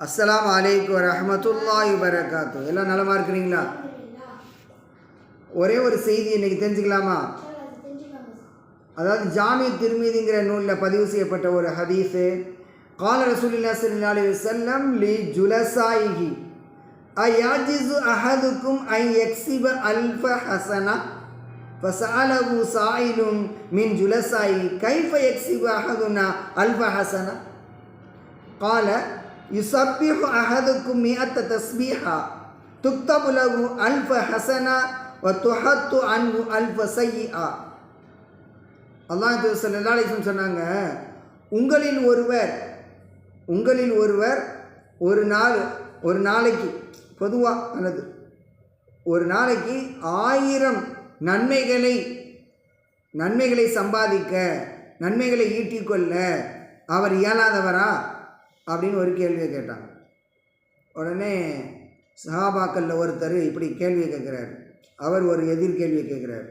அஸ்ஸலாமு அலைக்கும் வரஹ்மத்துல்லாஹி வபரகாத்து. எல்லாம் நலமாக இருக்கிறீங்களா? ஒரே ஒரு செய்தி இன்றைக்கி தெரிஞ்சுக்கலாமா? அதாவது ஜாமி திர்மிதிங்கிற நூலில் பதிவு செய்யப்பட்ட ஒரு ஹதீஸு. கால ரசூலுல்லாஹி ஸல்லல்லாஹு அலைஹி வஸல்லம் லி ஜுலசாயிஹி அயாஜிசு அஹதுக்கும் ஐ யக்ஸிப அல்ஃப ஹஸனா ஃபஸஅலஹு ஸாயிலும் மின் ஜுலசாயி கைஃப யக்ஸிபு அஹதுனா அல்ஃப ஹஸனா கால யுஸப்பிஹு அஹதுக்கும் மிஅத்த தஸ்பீஹா துக்தபு லஹு அல்ஃப ஹஸனா வ துஹத்து அன்ஹு அல்ஃப ஸய்யிஆ. அல்லாஹ் ஸல்லல்லாஹு அலைஹி வஸல்லம் சொன்னாங்க, உங்களில் ஒருவர் ஒரு நாளைக்கு பொதுவாக அல்லது ஒரு நாளைக்கு 1000 நன்மைகளை சம்பாதிக்க, நன்மைகளை ஈட்டிக்கொள்ள அவர் இயலாதவரா அப்படின்னு ஒரு கேள்வியை கேட்டாங்க. உடனே சஹாபாக்களில் ஒருத்தர் இப்படி கேள்வியை கேட்குறாரு. அவர் ஒரு எதிர்கேள்வியை கேட்குறாரு,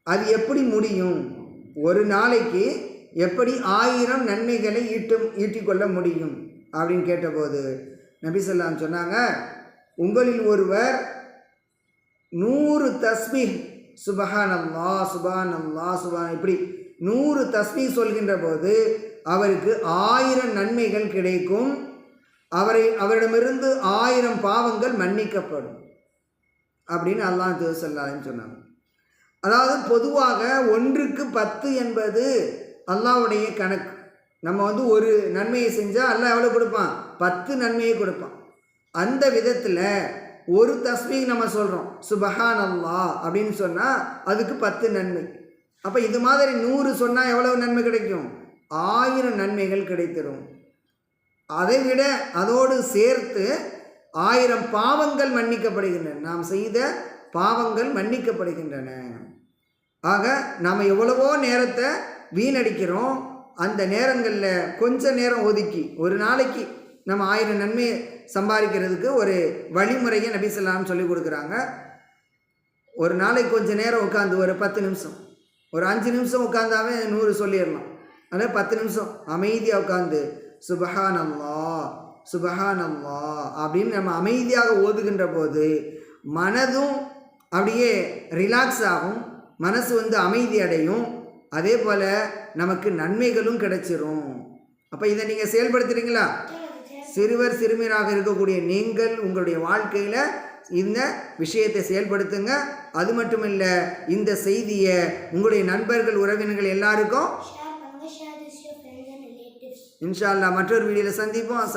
அது எப்படி முடியும்? ஒரு நாளைக்கு எப்படி 1000 நன்மைகளை ஈட்டிக்கொள்ள முடியும் அப்படின்னு கேட்டபோது நபி ஸல்லல்லாஹு அலைஹி வஸல்லம் சொன்னாங்க, உங்களில் ஒருவர் 100 தஸ்பீஹ் சுபஹானல்லாஹ் சுபஹானல்லாஹ் சுபஹான் இப்படி 100 தஸ்பீஹ் சொல்கின்ற போது அவருக்கு 1000 நன்மைகள் கிடைக்கும். அவரிடமிருந்து 1000 பாவங்கள் மன்னிக்கப்படும் அப்படின்னு அல்லாஹ் ஸல்லல்லாஹு அலைஹி வஸல்லம் சொன்னாங்க. அதாவது பொதுவாக 1க்கு 10 என்பது அல்லாஹ்வுடைய கணக்கு. நம்ம ஒரு நன்மையை செஞ்சால் அல்லாஹ் எவ்வளோ கொடுப்பான்? 10 நன்மையை கொடுப்பான். அந்த விதத்தில் ஒரு தஸ்பீஹ் நம்ம சொல்கிறோம் சுபஹானல்லாஹ் அப்படின்னு சொன்னால் அதுக்கு 10 நன்மை. அப்போ இது மாதிரி 100 சொன்னால் எவ்வளவு நன்மை கிடைக்கும்? 1000 நன்மைகள் கிடைத்திடும். அதை விட அதோடு சேர்த்து 1000 பாவங்கள் மன்னிக்கப்படுகின்றன. நாம் செய்த பாவங்கள் மன்னிக்கப்படுகின்றன. ஆக நாம் எவ்வளவோ நேரத்தை வீணடிக்கிறோம். அந்த நேரங்களில் கொஞ்ச நேரம் ஒதுக்கி ஒரு நாளைக்கு நம்ம 1000 நன்மையை சம்பாதிக்கிறதுக்கு ஒரு வழிமுறையை நபி ஸல்லல்லாஹு அலைஹி வஸல்லம் சொல்லி கொடுக்குறாங்க. ஒரு நாளைக்கு கொஞ்சம் நேரம் உட்காந்து ஒரு 10 நிமிஷம், ஒரு 5 நிமிஷம் உட்காந்தாவே 100 சொல்லிடலாம். அதனால் 10 நிமிஷம் அமைதியாக உட்காந்து சுபஹானல்லாஹ் சுபஹானல்லாஹ் அப்படின்னு நம்ம அமைதியாக ஓதுகின்ற போது மனதும் அப்படியே ரிலாக்ஸ் ஆகும், மனசு அமைதி அடையும். அதே போல் நமக்கு நன்மைகளும் கிடைச்சிரும். அப்போ இதை நீங்கள் செயல்படுத்துகிறீங்களா? சிறுவர் சிறுமியராக இருக்கக்கூடிய நீங்கள் உங்களுடைய வாழ்க்கையில் இந்த விஷயத்தை செயல்படுத்துங்க. அது மட்டும் இல்லை, இந்த செய்தியை உங்களுடைய நண்பர்கள் உறவினர்கள் எல்லாருக்கும் இன்ஷா அல்லாஹ் மற்றொரு வீடியோவில் சந்திப்போம்.